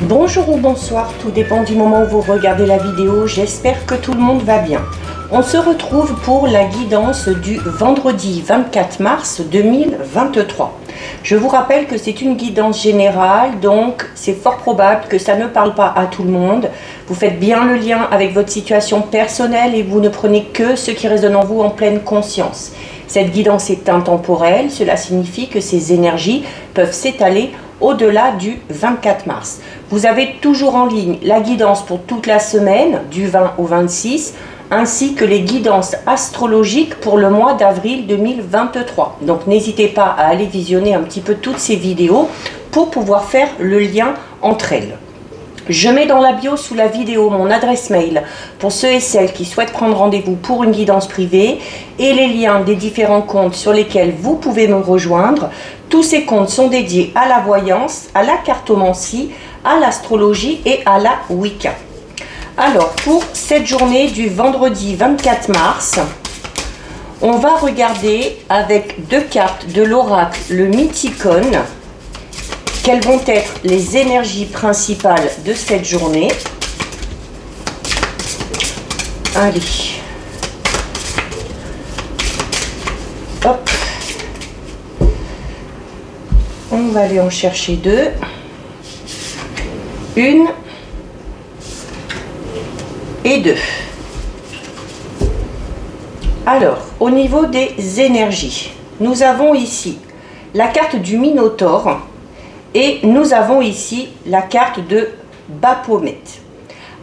Bonjour ou bonsoir, tout dépend du moment où vous regardez la vidéo, j'espère que tout le monde va bien. On se retrouve pour la guidance du vendredi 24 mars 2023. Je vous rappelle que c'est une guidance générale, donc c'est fort probable que ça ne parle pas à tout le monde. Vous faites bien le lien avec votre situation personnelle et vous ne prenez que ce qui résonne en vous en pleine conscience. Cette guidance est intemporelle, cela signifie que ces énergies peuvent s'étaler au-delà du 24 mars. Vous avez toujours en ligne la guidance pour toute la semaine, du 20 au 26, ainsi que les guidances astrologiques pour le mois d'avril 2023. Donc n'hésitez pas à aller visionner un petit peu toutes ces vidéos pour pouvoir faire le lien entre elles. Je mets dans la bio sous la vidéo mon adresse mail pour ceux et celles qui souhaitent prendre rendez-vous pour une guidance privée et les liens des différents comptes sur lesquels vous pouvez me rejoindre. Tous ces comptes sont dédiés à la voyance, à la cartomancie, à l'astrologie et à la Wicca. Alors, pour cette journée du vendredi 24 mars, on va regarder avec deux cartes de l'oracle, le Mythicone, quelles vont être les énergies principales de cette journée. Allez. Hop. On va aller en chercher deux. Une et deux. Alors, au niveau des énergies, nous avons ici la carte du Minotaure. Et nous avons ici la carte de Baphomet.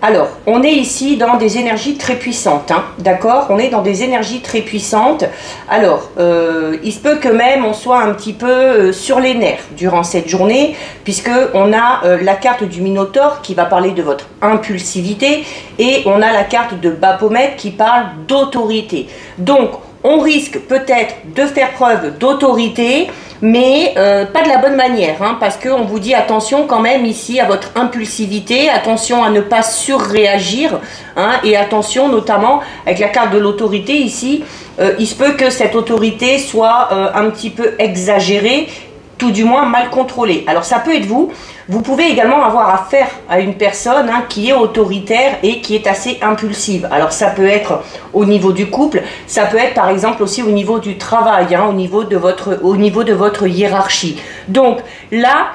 Alors, on est ici dans des énergies très puissantes, hein, d'accord? On est dans des énergies très puissantes. Alors, il se peut que même on soit un petit peu sur les nerfs durant cette journée, puisque on a la carte du Minotaure qui va parler de votre impulsivité, et on a la carte de Baphomet qui parle d'autorité. Donc, on risque peut-être de faire preuve d'autorité, mais pas de la bonne manière, hein, parce qu'on vous dit attention quand même ici à votre impulsivité, attention à ne pas surréagir, hein, et attention notamment avec la carte de l'autorité ici, il se peut que cette autorité soit un petit peu exagérée, tout du moins mal contrôlée. Alors ça peut être vous. Vous pouvez également avoir affaire à une personne, hein, qui est autoritaire et qui est assez impulsive. Alors ça peut être au niveau du couple, ça peut être par exemple aussi au niveau du travail, hein, au niveau de votre hiérarchie. Donc là,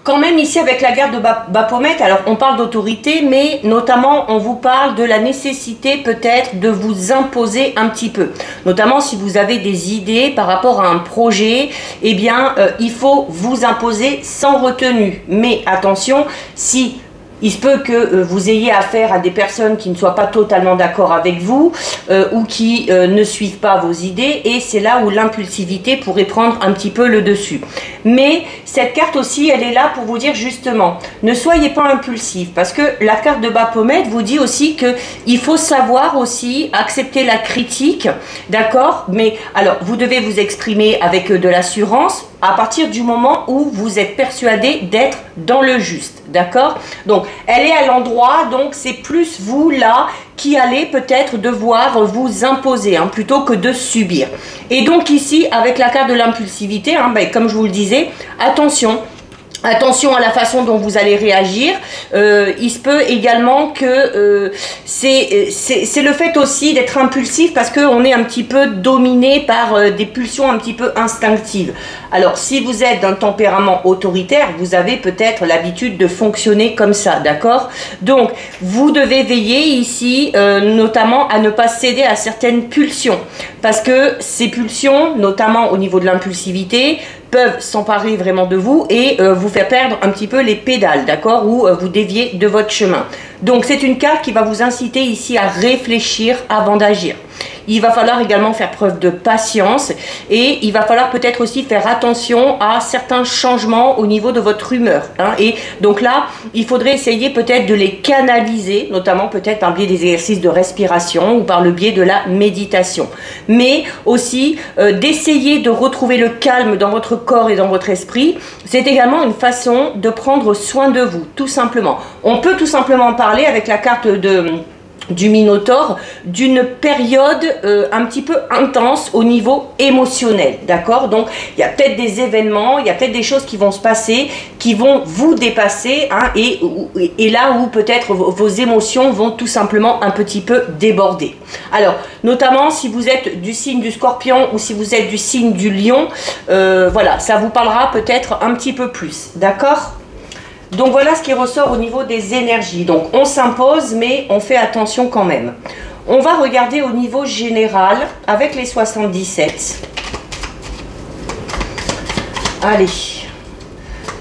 quand même ici avec la garde de Baphomet, alors on parle d'autorité, mais notamment on vous parle de la nécessité peut-être de vous imposer un petit peu. Notamment si vous avez des idées par rapport à un projet, eh bien il faut vous imposer sans retenue. Mais attention, si il se peut que vous ayez affaire à des personnes qui ne soient pas totalement d'accord avec vous ou qui ne suivent pas vos idées, et c'est là où l'impulsivité pourrait prendre un petit peu le dessus. Mais cette carte aussi, elle est là pour vous dire justement, ne soyez pas impulsif, parce que la carte de Baphomet vous dit aussi qu'il faut savoir aussi accepter la critique, d'accord? Mais alors, vous devez vous exprimer avec de l'assurance à partir du moment où vous êtes persuadé d'être dans le juste, d'accord? Donc, elle est à l'endroit, donc c'est plus vous là qui allez peut-être devoir vous imposer, hein, plutôt que de subir. Et donc ici, avec la carte de l'impulsivité, hein, ben, comme je vous le disais, attention. Attention à la façon dont vous allez réagir. Il se peut également que c'est le fait aussi d'être impulsif parce qu'on est un petit peu dominé par des pulsions un petit peu instinctives. Alors si vous êtes d'un tempérament autoritaire, vous avez peut-être l'habitude de fonctionner comme ça, d'accord? Donc vous devez veiller ici notamment à ne pas céder à certaines pulsions, parce que ces pulsions, notamment au niveau de l'impulsivité, peuvent s'emparer vraiment de vous et vous faire perdre un petit peu les pédales, d'accord, ou vous dévier de votre chemin. Donc c'est une carte qui va vous inciter ici à réfléchir avant d'agir. Il va falloir également faire preuve de patience et il va falloir peut-être aussi faire attention à certains changements au niveau de votre humeur, hein. Et donc là, il faudrait essayer peut-être de les canaliser, notamment peut-être par le biais des exercices de respiration ou par le biais de la méditation. Mais aussi d'essayer de retrouver le calme dans votre corps et dans votre esprit. C'est également une façon de prendre soin de vous, tout simplement. On peut tout simplement parler avec la carte de du Minotaure d'une période un petit peu intense au niveau émotionnel, d'accord? Donc il y a peut-être des événements, il y a peut-être des choses qui vont se passer, qui vont vous dépasser, hein, et là où peut-être vos émotions vont tout simplement un petit peu déborder. Alors notamment si vous êtes du signe du Scorpion ou si vous êtes du signe du Lion, voilà, ça vous parlera peut-être un petit peu plus, d'accord? Donc voilà ce qui ressort au niveau des énergies. Donc on s'impose, mais on fait attention quand même. On va regarder au niveau général avec les 77. Allez.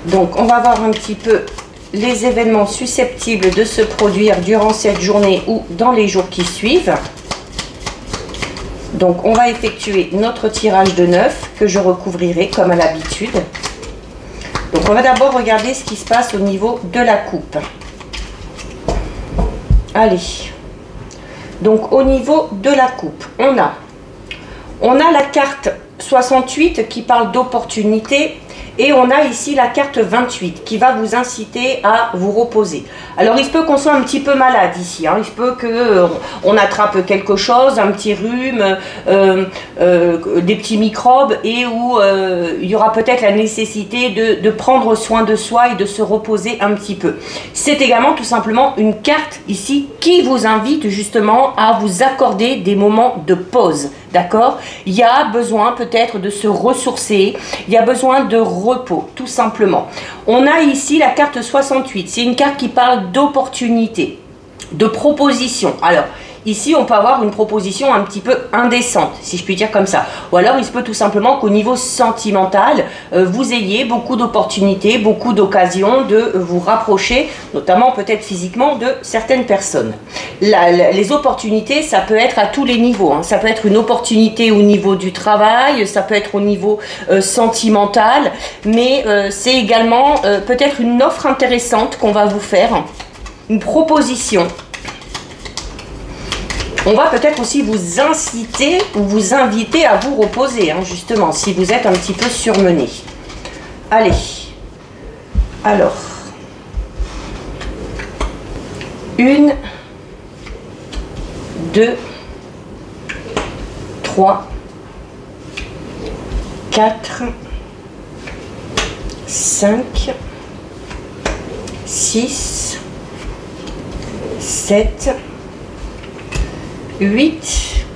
Donc on va voir un petit peu les événements susceptibles de se produire durant cette journée ou dans les jours qui suivent. Donc on va effectuer notre tirage de 9 que je recouvrirai comme à l'habitude. Donc on va d'abord regarder ce qui se passe au niveau de la coupe. Allez. Donc au niveau de la coupe, on a la carte 68 qui parle d'opportunité. Et on a ici la carte 28 qui va vous inciter à vous reposer. Alors il se peut qu'on soit un petit peu malade ici, hein. Il se peut qu'on attrape quelque chose, un petit rhume, des petits microbes, et où il y aura peut-être la nécessité de prendre soin de soi et de se reposer un petit peu. C'est également tout simplement une carte ici qui vous invite justement à vous accorder des moments de pause. D'accord? Il y a besoin peut-être de se ressourcer, il y a besoin de repos, tout simplement. On a ici la carte 68, c'est une carte qui parle d'opportunité, de proposition. Alors, ici, on peut avoir une proposition un petit peu indécente, si je puis dire comme ça. Ou alors, il se peut tout simplement qu'au niveau sentimental, vous ayez beaucoup d'opportunités, beaucoup d'occasions de vous rapprocher, notamment peut-être physiquement, de certaines personnes. Les opportunités, ça peut être à tous les niveaux, hein. Ça peut être une opportunité au niveau du travail, ça peut être au niveau sentimental, mais c'est également peut-être une offre intéressante qu'on va vous faire, une proposition. On va peut-être aussi vous inciter ou vous inviter à vous reposer, hein, justement, si vous êtes un petit peu surmené. Allez, alors, 1, 2, 3, 4, 5, 6, 7, 8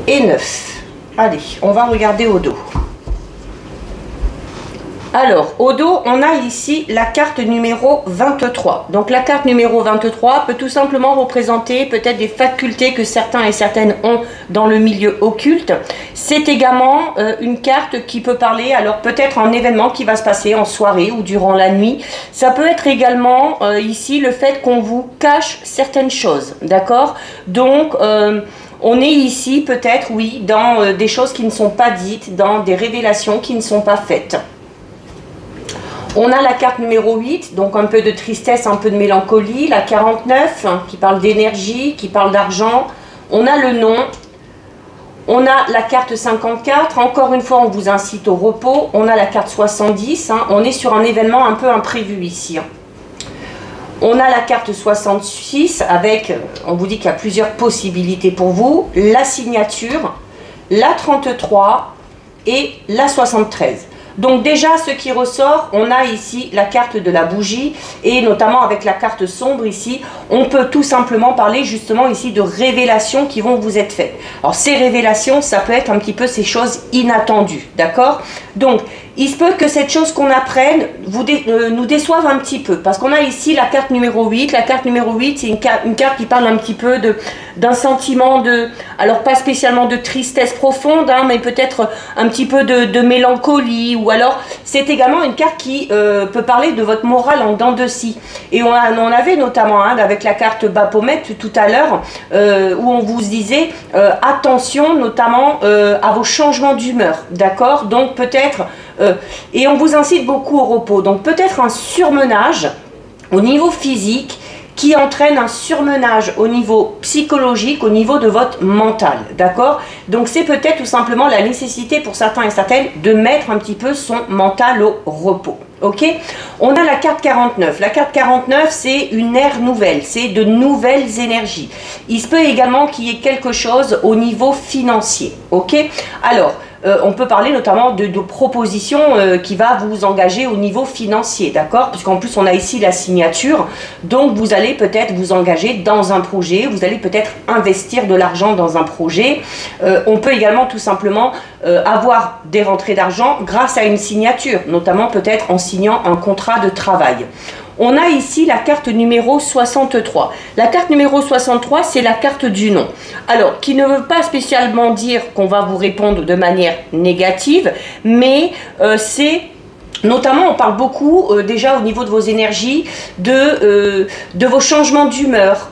et 9. Allez, on va regarder au dos. Alors, au dos, on a ici la carte numéro 23. Donc, la carte numéro 23 peut tout simplement représenter peut-être des facultés que certains et certaines ont dans le milieu occulte. C'est également une carte qui peut parler, alors peut-être un événement qui va se passer en soirée ou durant la nuit. Ça peut être également ici le fait qu'on vous cache certaines choses, d'accord? Donc, on est ici peut-être, oui, dans des choses qui ne sont pas dites, dans des révélations qui ne sont pas faites. On a la carte numéro 8, donc un peu de tristesse, un peu de mélancolie. La 49, hein, qui parle d'énergie, qui parle d'argent. On a le nom. On a la carte 54. Encore une fois, on vous incite au repos. On a la carte 70. Hein, on est sur un événement un peu imprévu ici. Hein. On a la carte 66 avec, on vous dit qu'il y a plusieurs possibilités pour vous. La signature, la 33 et la 73. Donc déjà, ce qui ressort, on a ici la carte de la bougie et notamment avec la carte sombre ici, on peut tout simplement parler justement ici de révélations qui vont vous être faites. Alors ces révélations, ça peut être un petit peu ces choses inattendues, d'accord? Donc, il se peut que cette chose qu'on apprenne nous déçoive un petit peu. Parce qu'on a ici la carte numéro 8. La carte numéro 8, c'est une carte qui parle un petit peu d'un sentiment de... Alors, pas spécialement de tristesse profonde, hein, mais peut-être un petit peu de mélancolie. Ou alors, c'est également une carte qui peut parler de votre morale en dents de scie. Et on avait notamment, hein, avec la carte Baphomet tout à l'heure, où on vous disait attention notamment à vos changements d'humeur. D'accord? Donc, peut-être... et on vous incite beaucoup au repos. Donc peut-être un surmenage au niveau physique qui entraîne un surmenage au niveau psychologique, au niveau de votre mental. D'accord? Donc c'est peut-être tout simplement la nécessité pour certains et certaines de mettre un petit peu son mental au repos. Ok, on a la carte 49. La carte 49, c'est une ère nouvelle, c'est de nouvelles énergies. Il se peut également qu'il y ait quelque chose au niveau financier. Ok, alors on peut parler notamment de propositions qui va vous engager au niveau financier, d'accord? Puisqu'en plus on a ici la signature, donc vous allez peut-être vous engager dans un projet, vous allez peut-être investir de l'argent dans un projet. On peut également tout simplement avoir des rentrées d'argent grâce à une signature, notamment peut-être en signant un contrat de travail. On a ici la carte numéro 63. La carte numéro 63, c'est la carte du non. Alors, qui ne veut pas spécialement dire qu'on va vous répondre de manière négative, mais c'est... Notamment, on parle beaucoup déjà au niveau de vos énergies, de vos changements d'humeur,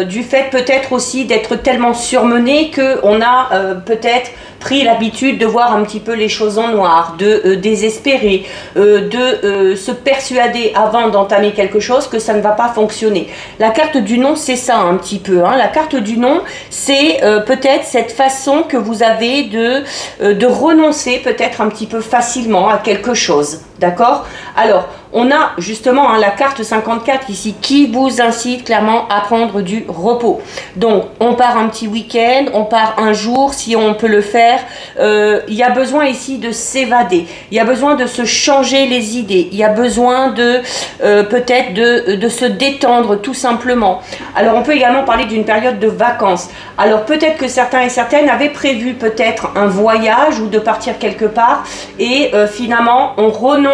du fait peut-être aussi d'être tellement surmené qu'on a peut-être pris l'habitude de voir un petit peu les choses en noir, de désespérer, de se persuader avant d'entamer quelque chose que ça ne va pas fonctionner. La carte du non, c'est ça un petit peu. Hein. La carte du non, c'est peut-être cette façon que vous avez de renoncer peut-être un petit peu facilement à quelque chose. D'accord? Alors, on a justement la carte 54 ici qui vous incite clairement à prendre du repos. Donc, on part un petit week-end, on part un jour si on peut le faire. Il y a besoin ici de s'évader. Il y a besoin de se changer les idées. Il y a besoin de peut-être de se détendre tout simplement. Alors, on peut également parler d'une période de vacances. Alors, peut-être que certains et certaines avaient prévu peut-être un voyage ou de partir quelque part et finalement, on renonce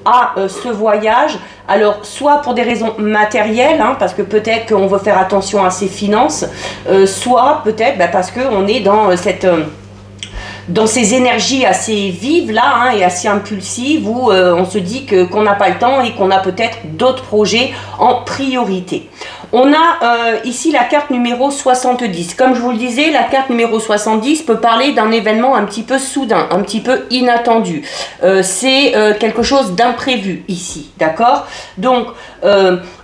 à ce voyage, alors soit pour des raisons matérielles, hein, parce que peut-être qu'on veut faire attention à ses finances, soit peut-être parce qu'on est dans dans ces énergies assez vives là hein, et assez impulsives où on se dit qu'on n'a pas le temps et qu'on a peut-être d'autres projets en priorité. On a ici la carte numéro 70. Comme je vous le disais, la carte numéro 70 peut parler d'un événement un petit peu soudain, un petit peu inattendu. C'est quelque chose d'imprévu ici, d'accord? Donc,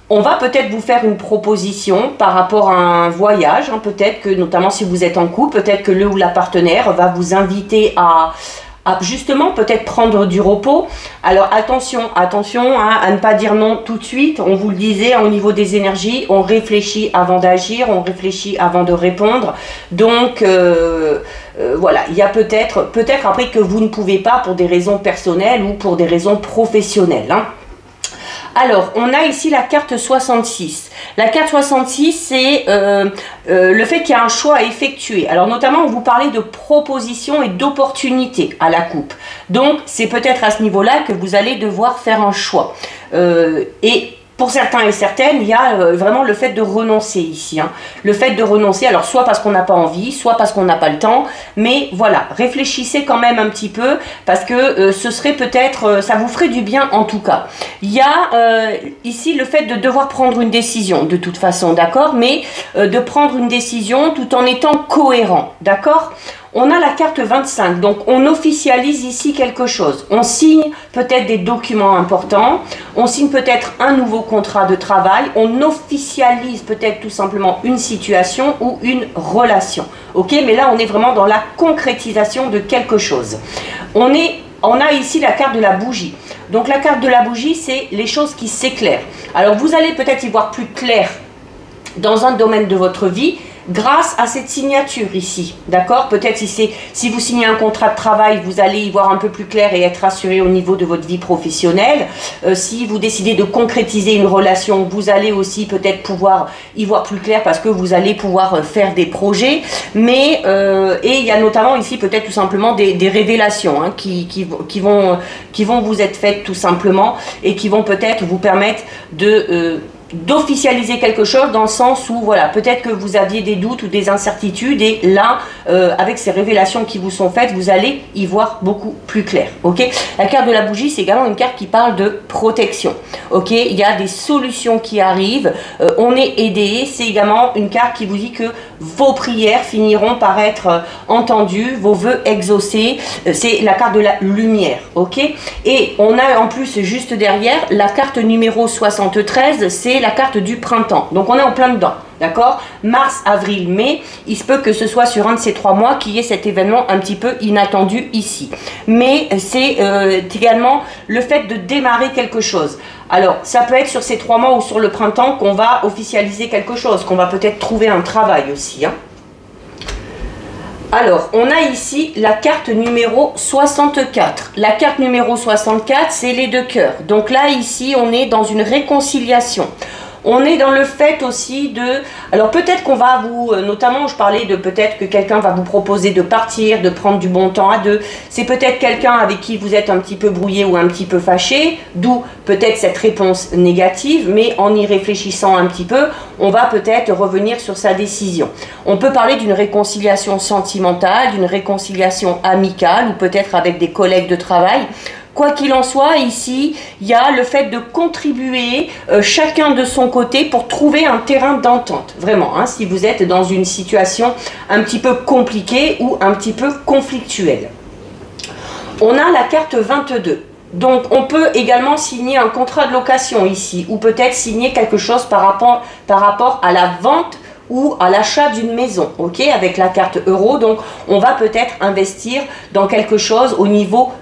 on va peut-être vous faire une proposition par rapport à un voyage. Hein, peut-être que, notamment si vous êtes en couple, peut-être que le ou la partenaire va vous inviter à justement peut-être prendre du repos. Alors attention hein, à ne pas dire non tout de suite. On vous le disait, au niveau des énergies, on réfléchit avant d'agir, on réfléchit avant de répondre. Donc voilà, il y a peut-être après que vous ne pouvez pas pour des raisons personnelles ou pour des raisons professionnelles. Hein. Alors, on a ici la carte 66. La carte 66, c'est le fait qu'il y a un choix à effectuer. Alors, notamment, on vous parlait de propositions et d'opportunités à la coupe. Donc, c'est peut-être à ce niveau-là que vous allez devoir faire un choix. Et pour certains et certaines, il y a vraiment le fait de renoncer ici. Hein. Le fait de renoncer, alors soit parce qu'on n'a pas envie, soit parce qu'on n'a pas le temps. Mais voilà, réfléchissez quand même un petit peu parce que ce serait peut-être, ça vous ferait du bien en tout cas. Il y a ici le fait de devoir prendre une décision de toute façon, d'accord? Mais de prendre une décision tout en étant cohérent, d'accord? On a la carte 25, donc on officialise ici quelque chose. On signe peut-être des documents importants, on signe peut-être un nouveau contrat de travail, on officialise peut-être tout simplement une situation ou une relation. Ok, mais là on est vraiment dans la concrétisation de quelque chose. On a ici la carte de la bougie. Donc la carte de la bougie, c'est les choses qui s'éclairent. Alors vous allez peut-être y voir plus clair dans un domaine de votre vie, grâce à cette signature ici, d'accord? Peut-être si vous signez un contrat de travail, vous allez y voir un peu plus clair et être rassuré au niveau de votre vie professionnelle. Si vous décidez de concrétiser une relation, vous allez aussi peut-être pouvoir y voir plus clair parce que vous allez pouvoir faire des projets. Mais, et il y a notamment ici peut-être tout simplement des révélations hein, qui vont vous être faites tout simplement et qui vont peut-être vous permettre d'officialiser quelque chose dans le sens où voilà peut-être que vous aviez des doutes ou des incertitudes et là avec ces révélations qui vous sont faites vous allez y voir beaucoup plus clair. Ok, la carte de la bougie c'est également une carte qui parle de protection. Ok, il y a des solutions qui arrivent, on est aidé. C'est également une carte qui vous dit que vos prières finiront par être entendues, vos vœux exaucés. C'est la carte de la lumière. Ok, et on a en plus juste derrière la carte numéro 73, c'est la carte du printemps. Donc on est en plein dedans. d'accord? Mars, avril, mai, il se peut que ce soit sur un de ces 3 mois qu'il y ait cet événement un petit peu inattendu ici. Mais c'est également le fait de démarrer quelque chose. Alors, ça peut être sur ces 3 mois ou sur le printemps qu'on va officialiser quelque chose, qu'on va peut-être trouver un travail aussi, hein. Alors, on a ici la carte numéro 64. La carte numéro 64, c'est les 2 cœurs. Donc là, ici, on est dans une réconciliation. On est dans le fait aussi de... Alors peut-être qu'on va vous... Notamment, je parlais de peut-être que quelqu'un va vous proposer de partir, de prendre du bon temps à 2. C'est peut-être quelqu'un avec qui vous êtes un petit peu brouillé ou un petit peu fâché. D'où peut-être cette réponse négative. Mais en y réfléchissant un petit peu, on va peut-être revenir sur sa décision. On peut parler d'une réconciliation sentimentale, d'une réconciliation amicale ou peut-être avec des collègues de travail. Quoi qu'il en soit, ici, il y a le fait de contribuer chacun de son côté pour trouver un terrain d'entente. Vraiment, hein, si vous êtes dans une situation un petit peu compliquée ou un petit peu conflictuelle. On a la carte 22. Donc, on peut également signer un contrat de location ici, ou peut-être signer quelque chose par rapport à la vente ou à l'achat d'une maison, ok, avec la carte euro. Donc on va peut-être investir dans quelque chose au niveau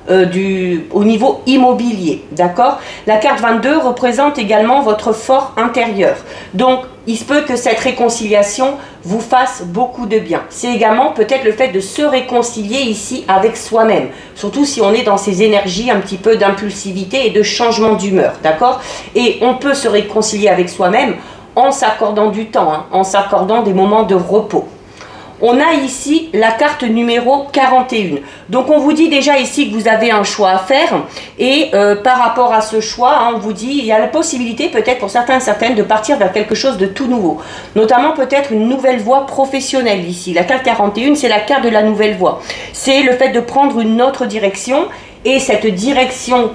immobilier, d'accord. La carte 22 représente également votre fort intérieur, donc il se peut que cette réconciliation vous fasse beaucoup de bien. C'est également peut-être le fait de se réconcilier ici avec soi-même, surtout si on est dans ces énergies un petit peu d'impulsivité et de changement d'humeur, d'accord. Et on peut se réconcilier avec soi-même en s'accordant du temps, hein, en s'accordant des moments de repos. On a ici la carte numéro 41. Donc on vous dit déjà ici que vous avez un choix à faire. Et par rapport à ce choix, hein, on vous dit il y a la possibilité peut-être pour certains et certaines de partir vers quelque chose de tout nouveau. Notamment peut-être une nouvelle voie professionnelle ici. La carte 41, c'est la carte de la nouvelle voie. C'est le fait de prendre une autre direction. Et cette direction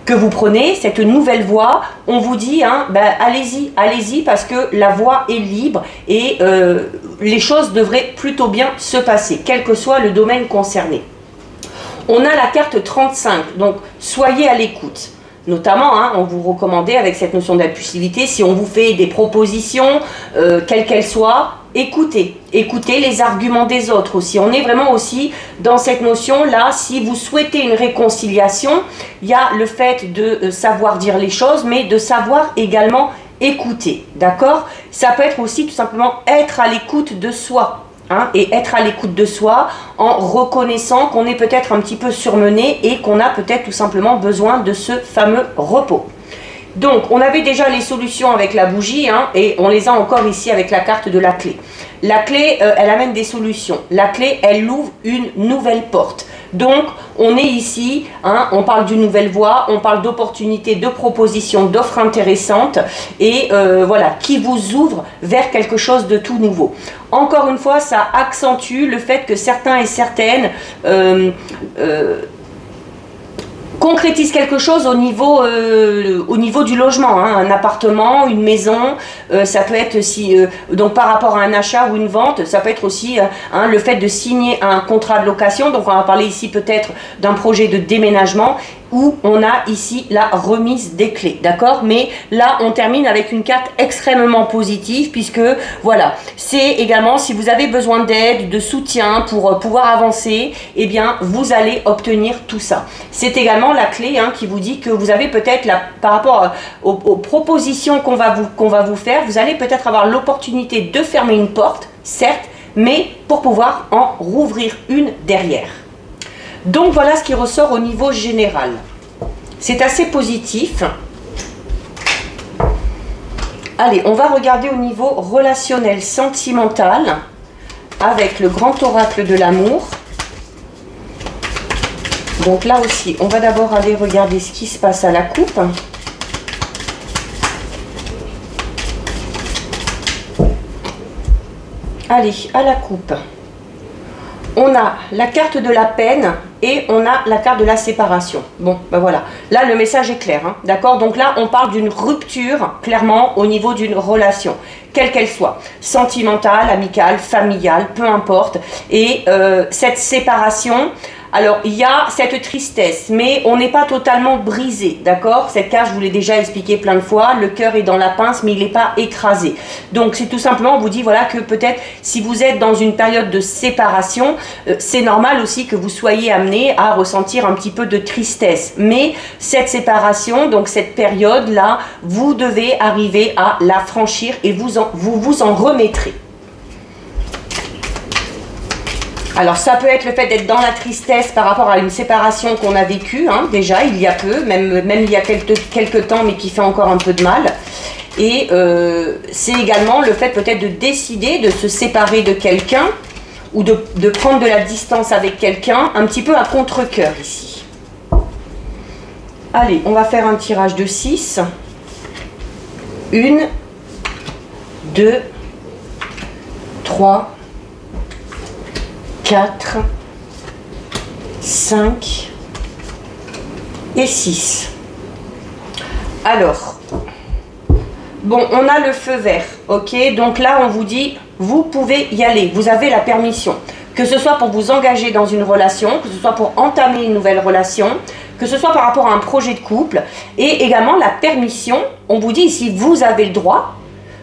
que vous prenez, cette nouvelle voie, on vous dit, hein, ben, allez-y, allez-y, parce que la voie est libre et les choses devraient plutôt bien se passer, quel que soit le domaine concerné. On a la carte 35, donc soyez à l'écoute. Notamment, hein, on vous recommandait avec cette notion d'impulsivité, si on vous fait des propositions, quelles qu'elles soient, écoutez les arguments des autres aussi. On est vraiment aussi dans cette notion-là, si vous souhaitez une réconciliation, il y a le fait de savoir dire les choses, mais de savoir également écouter, d'accord? Ça peut être aussi tout simplement être à l'écoute de soi. Hein, et être à l'écoute de soi en reconnaissant qu'on est peut-être un petit peu surmené et qu'on a peut-être tout simplement besoin de ce fameux repos. Donc, on avait déjà les solutions avec la bougie, hein, et on les a encore ici avec la carte de la clé. La clé, elle amène des solutions. La clé, elle ouvre une nouvelle porte. Donc, on est ici, hein, on parle d'une nouvelle voie, on parle d'opportunités, de propositions, d'offres intéressantes, et voilà, qui vous ouvre vers quelque chose de tout nouveau. Encore une fois, ça accentue le fait que certains et certaines concrétise quelque chose au niveau du logement, hein, un appartement, une maison, ça peut être aussi, donc par rapport à un achat ou une vente, ça peut être aussi hein, le fait de signer un contrat de location. Donc on va parler ici peut-être d'un projet de déménagement où on a ici la remise des clés, d'accord? Mais là, on termine avec une carte extrêmement positive puisque, voilà, c'est également, si vous avez besoin d'aide, de soutien pour pouvoir avancer, eh bien, vous allez obtenir tout ça. C'est également la clé hein, qui vous dit que vous avez peut-être, par rapport aux propositions qu'on va vous faire, vous allez peut-être avoir l'opportunité de fermer une porte, certes, mais pour pouvoir en rouvrir une derrière. Donc voilà ce qui ressort au niveau général. C'est assez positif. Allez, on va regarder au niveau relationnel, sentimental, avec le grand oracle de l'amour. Donc là aussi, on va d'abord aller regarder ce qui se passe à la coupe. Allez, à la coupe. On a la carte de la peine et on a la carte de la séparation. Bon, ben voilà. Là, le message est clair, hein, d'accord? Donc là, on parle d'une rupture, clairement, au niveau d'une relation, quelle qu'elle soit. Sentimentale, amicale, familiale, peu importe. Et cette séparation, Alors, il y a cette tristesse, mais on n'est pas totalement brisé, d'accord? Cette carte, je vous l'ai déjà expliqué plein de fois, le cœur est dans la pince, mais il n'est pas écrasé. Donc, c'est tout simplement, on vous dit, voilà, que peut-être, si vous êtes dans une période de séparation, c'est normal aussi que vous soyez amené à ressentir un petit peu de tristesse. Mais cette séparation, donc cette période-là, vous devez arriver à la franchir et vous vous en remettrez. Alors ça peut être le fait d'être dans la tristesse par rapport à une séparation qu'on a vécue, hein, déjà il y a peu, même il y a quelques temps, mais qui fait encore un peu de mal. Et c'est également le fait peut-être de décider de se séparer de quelqu'un ou de prendre de la distance avec quelqu'un, un petit peu à contre-cœur ici. Allez, on va faire un tirage de 6. 1, 2, 3, 4, 5 et 6. Alors, bon, on a le feu vert, ok? Donc là, on vous dit, vous pouvez y aller, vous avez la permission. Que ce soit pour vous engager dans une relation, que ce soit pour entamer une nouvelle relation, que ce soit par rapport à un projet de couple, et également la permission, on vous dit ici, vous avez le droit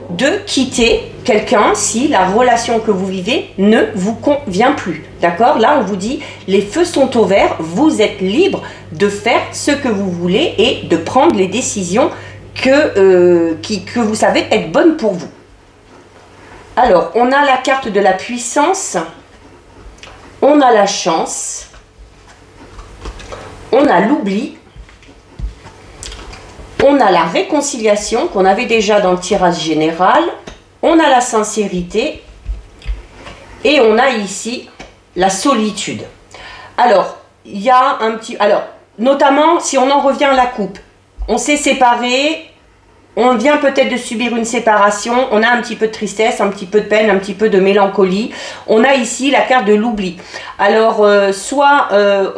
de quitter quelqu'un si la relation que vous vivez ne vous convient plus. D'accord? Là, on vous dit, les feux sont au vert, vous êtes libre de faire ce que vous voulez et de prendre les décisions que vous savez être bonnes pour vous. Alors, on a la carte de la puissance, on a la chance, on a l'oubli, on a la réconciliation qu'on avait déjà dans le tirage général, on a la sincérité et on a ici la solitude. Alors, il y a un petit... Alors, notamment, si on en revient à la coupe, on s'est séparés, on vient peut-être de subir une séparation, on a un petit peu de tristesse, un petit peu de peine, un petit peu de mélancolie. On a ici la carte de l'oubli. Alors, soit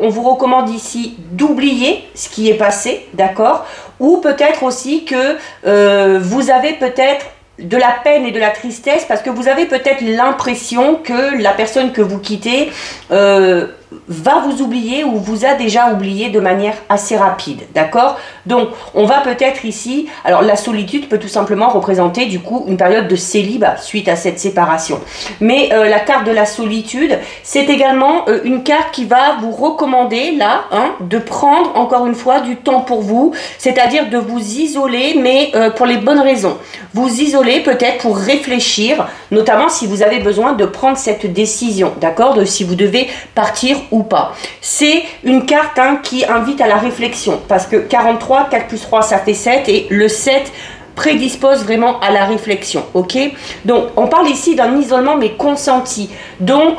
on vous recommande ici d'oublier ce qui est passé, d'accord? Ou peut-être aussi que vous avez peut-être de la peine et de la tristesse parce que vous avez peut-être l'impression que la personne que vous quittez va vous oublier ou vous a déjà oublié de manière assez rapide, d'accord? Donc, on va peut-être ici... Alors, la solitude peut tout simplement représenter, du coup, une période de célibat suite à cette séparation. Mais la carte de la solitude, c'est également une carte qui va vous recommander, là, hein, de prendre, encore une fois, du temps pour vous, c'est-à-dire de vous isoler, mais pour les bonnes raisons. Vous isoler peut-être pour réfléchir, notamment si vous avez besoin de prendre cette décision, d'accord? De si vous devez partir ou pas. C'est une carte hein, qui invite à la réflexion parce que 43, 4 plus 3 ça fait 7 et le 7 prédispose vraiment à la réflexion, ok? Donc on parle ici d'un isolement mais consenti. Donc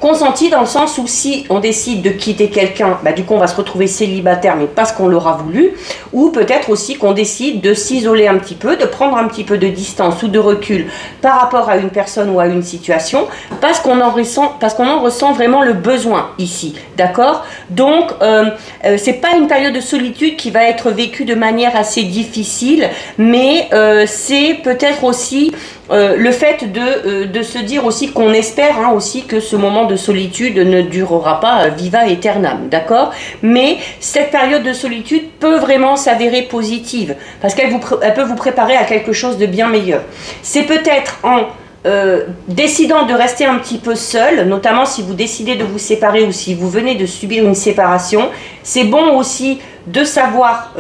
consenti dans le sens où si on décide de quitter quelqu'un, bah, du coup on va se retrouver célibataire mais parce qu'on l'aura voulu, ou peut-être aussi qu'on décide de s'isoler un petit peu, de prendre un petit peu de distance ou de recul par rapport à une personne ou à une situation parce qu'on en ressent vraiment le besoin ici, d'accord? Donc c'est pas une période de solitude qui va être vécue de manière assez difficile, mais c'est peut-être aussi le fait de se dire aussi qu'on espère hein, aussi que ce moment de solitude ne durera pas viva aeternam, d'accord? Mais cette période de solitude peut vraiment s'avérer positive parce qu'elle peut vous préparer à quelque chose de bien meilleur. C'est peut-être en décidant de rester un petit peu seul, notamment si vous décidez de vous séparer ou si vous venez de subir une séparation, c'est bon aussi de savoir...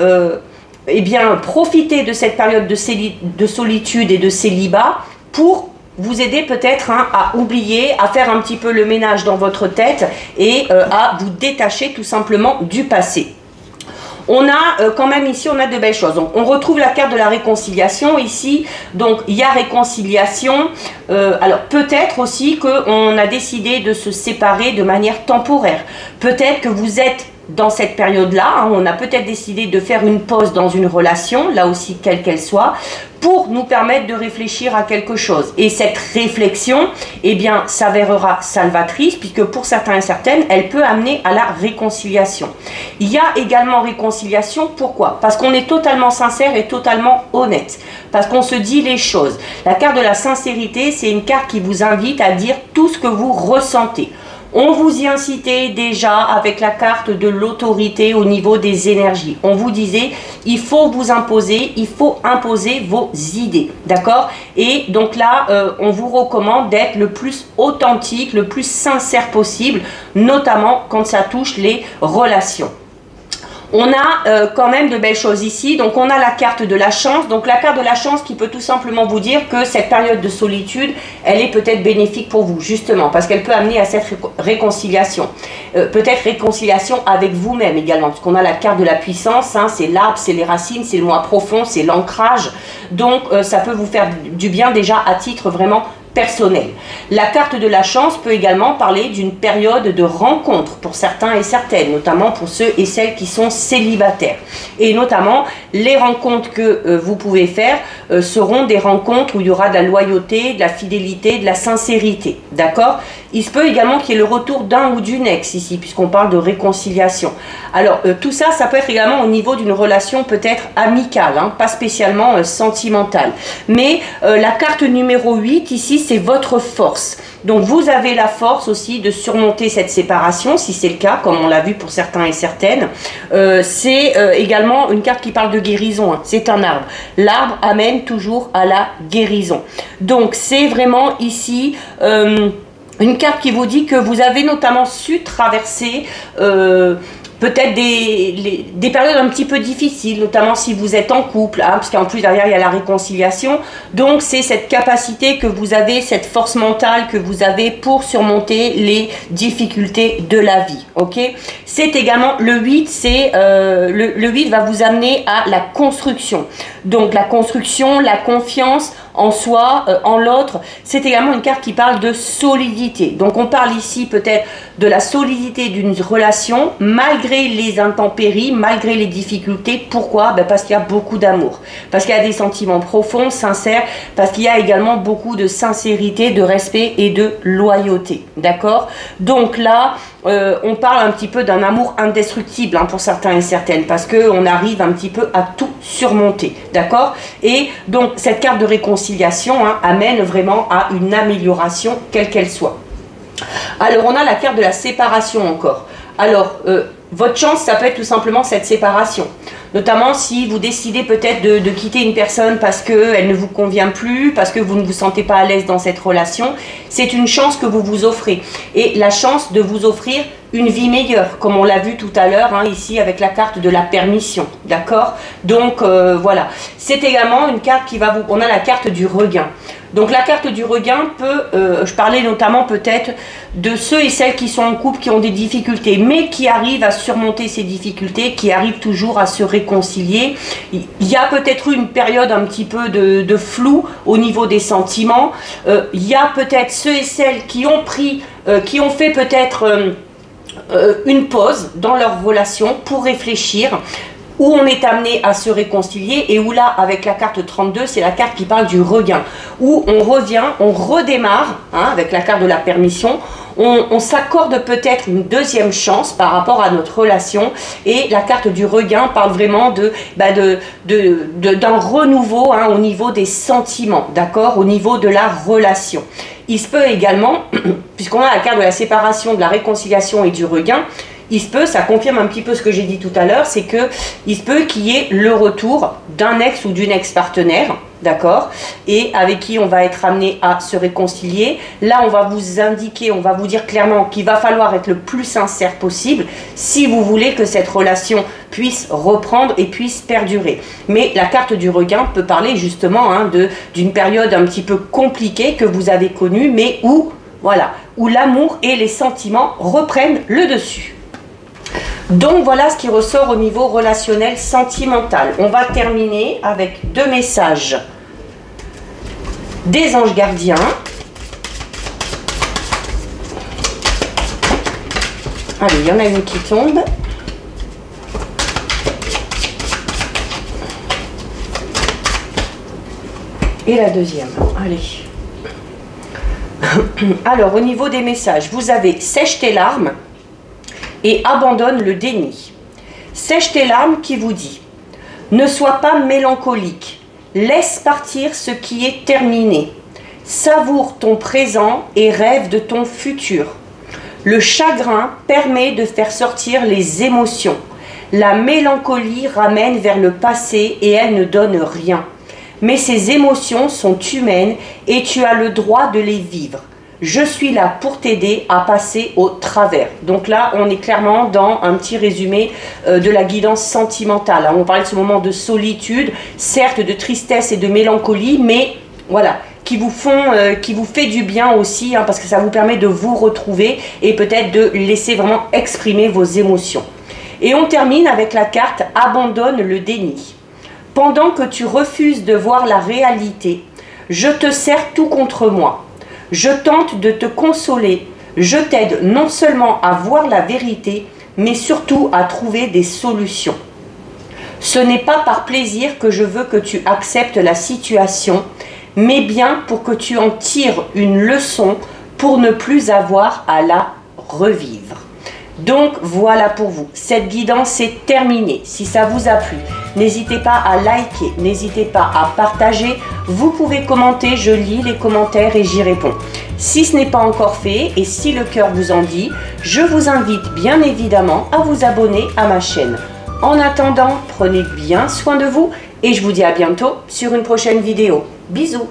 eh bien, profitez de cette période de solitude et de célibat pour vous aider peut-être hein, à oublier, à faire un petit peu le ménage dans votre tête et à vous détacher tout simplement du passé. On a quand même ici, on a de belles choses. Donc, on retrouve la carte de la réconciliation ici. Donc, il y a réconciliation. Alors, peut-être aussi qu'on a décidé de se séparer de manière temporaire. Peut-être que vous êtes dans cette période-là, hein, on a peut-être décidé de faire une pause dans une relation, là aussi quelle qu'elle soit, pour nous permettre de réfléchir à quelque chose. Et cette réflexion, eh bien, s'avérera salvatrice, puisque pour certains et certaines, elle peut amener à la réconciliation. Il y a également réconciliation, pourquoi? Parce qu'on est totalement sincère et totalement honnête, parce qu'on se dit les choses. La carte de la sincérité, c'est une carte qui vous invite à dire tout ce que vous ressentez. On vous y incitait déjà avec la carte de l'autorité au niveau des énergies. On vous disait, il faut vous imposer, il faut imposer vos idées, d'accord? Et donc là, on vous recommande d'être le plus authentique, le plus sincère possible, notamment quand ça touche les relations. On a quand même de belles choses ici. Donc on a la carte de la chance. Donc la carte de la chance qui peut tout simplement vous dire que cette période de solitude, elle est peut-être bénéfique pour vous, justement, parce qu'elle peut amener à cette réconciliation. Peut-être réconciliation avec vous-même également, parce qu'on a la carte de la puissance, hein, c'est l'arbre, c'est les racines, c'est le moi profond, c'est l'ancrage. Donc ça peut vous faire du bien déjà à titre vraiment personnel. La carte de la chance peut également parler d'une période de rencontre pour certains et certaines, notamment pour ceux et celles qui sont célibataires. Et notamment, les rencontres que vous pouvez faire seront des rencontres où il y aura de la loyauté, de la fidélité, de la sincérité. D'accord? Il se peut également qu'il y ait le retour d'un ou d'une ex ici, puisqu'on parle de réconciliation. Alors, tout ça, ça peut être également au niveau d'une relation peut-être amicale, hein, pas spécialement sentimentale. Mais la carte numéro 8, ici, c'est votre force. Donc, vous avez la force aussi de surmonter cette séparation, si c'est le cas, comme on l'a vu pour certains et certaines. C'est également une carte qui parle de guérison, hein. C'est un arbre. L'arbre amène toujours à la guérison. Donc, c'est vraiment ici... une carte qui vous dit que vous avez notamment su traverser peut-être des périodes un petit peu difficiles, notamment si vous êtes en couple, hein, parce qu'en plus derrière il y a la réconciliation. Donc c'est cette capacité que vous avez, cette force mentale que vous avez pour surmonter les difficultés de la vie. Ok, c'est également le 8, c'est le 8 va vous amener à la construction. Donc la construction, la confiance en soi, en l'autre. C'est également une carte qui parle de solidité. Donc on parle ici peut-être de la solidité d'une relation malgré les intempéries, malgré les difficultés. Pourquoi? Ben parce qu'il y a beaucoup d'amour, parce qu'il y a des sentiments profonds, sincères, parce qu'il y a également beaucoup de sincérité, de respect et de loyauté. D'accord? Donc là, on parle un petit peu d'un amour indestructible, hein, pour certains et certaines, parce qu'on arrive un petit peu à tout surmonter, d'accord? Et donc cette carte de réconciliation, hein, amène vraiment à une amélioration, quelle qu'elle soit. Alors on a la carte de la séparation encore. Alors votre chance, ça peut être tout simplement cette séparation. Notamment si vous décidez peut-être de quitter une personne parce qu'elle ne vous convient plus, parce que vous ne vous sentez pas à l'aise dans cette relation. C'est une chance que vous vous offrez. Et la chance de vous offrir une vie meilleure, comme on l'a vu tout à l'heure, hein, ici avec la carte de la permission. D'accord? Donc voilà. C'est également une carte qui va vous... On a la carte du regain. Donc la carte du regain peut, je parlais notamment peut-être de ceux et celles qui sont en couple, qui ont des difficultés, mais qui arrivent à surmonter ces difficultés, qui arrivent toujours à se réconcilier. Il y a peut-être eu une période un petit peu de flou au niveau des sentiments. Il y a peut-être ceux et celles qui ont pris, qui ont fait peut-être une pause dans leur relation pour réfléchir, où on est amené à se réconcilier et où là, avec la carte 32, c'est la carte qui parle du regain, où on revient, on redémarre, hein, avec la carte de la permission, on s'accorde peut-être une deuxième chance par rapport à notre relation, et la carte du regain parle vraiment d'un renouveau, hein, au niveau des sentiments, d'accord, au niveau de la relation. Il se peut également, puisqu'on a la carte de la séparation, de la réconciliation et du regain, il se peut, ça confirme un petit peu ce que j'ai dit tout à l'heure, c'est que il se peut qu'il y ait le retour d'un ex ou d'une ex-partenaire, d'accord, et avec qui on va être amené à se réconcilier. Là, on va vous indiquer, on va vous dire clairement qu'il va falloir être le plus sincère possible si vous voulez que cette relation puisse reprendre et puisse perdurer. Mais la carte du regain peut parler justement, hein, d'une période un petit peu compliquée que vous avez connue, mais où, voilà, où l'amour et les sentiments reprennent le dessus. Donc voilà ce qui ressort au niveau relationnel sentimental. On va terminer avec deux messages des anges gardiens. Allez, il y en a une qui tombe. Et la deuxième. Allez. Alors, au niveau des messages, vous avez « Sèche tes larmes » et abandonne le déni. Sèche tes larmes qui vous dit: ne sois pas mélancolique, laisse partir ce qui est terminé, savoure ton présent et rêve de ton futur. Le chagrin permet de faire sortir les émotions. La mélancolie ramène vers le passé et elle ne donne rien. Mais ces émotions sont humaines et tu as le droit de les vivre. Je suis là pour t'aider à passer au travers. Donc là, on est clairement dans un petit résumé de la guidance sentimentale. On parlait de ce moment de solitude, certes de tristesse et de mélancolie, mais voilà, qui vous fait du bien aussi, parce que ça vous permet de vous retrouver et peut-être de laisser vraiment exprimer vos émotions. Et on termine avec la carte « Abandonne le déni ». Pendant que tu refuses de voir la réalité, je te serre tout contre moi. Je tente de te consoler. Je t'aide non seulement à voir la vérité, mais surtout à trouver des solutions. Ce n'est pas par plaisir que je veux que tu acceptes la situation, mais bien pour que tu en tires une leçon pour ne plus avoir à la revivre. Donc voilà pour vous, cette guidance est terminée. Si ça vous a plu, n'hésitez pas à liker, n'hésitez pas à partager. Vous pouvez commenter, je lis les commentaires et j'y réponds. Si ce n'est pas encore fait et si le cœur vous en dit, je vous invite bien évidemment à vous abonner à ma chaîne. En attendant, prenez bien soin de vous et je vous dis à bientôt sur une prochaine vidéo. Bisous!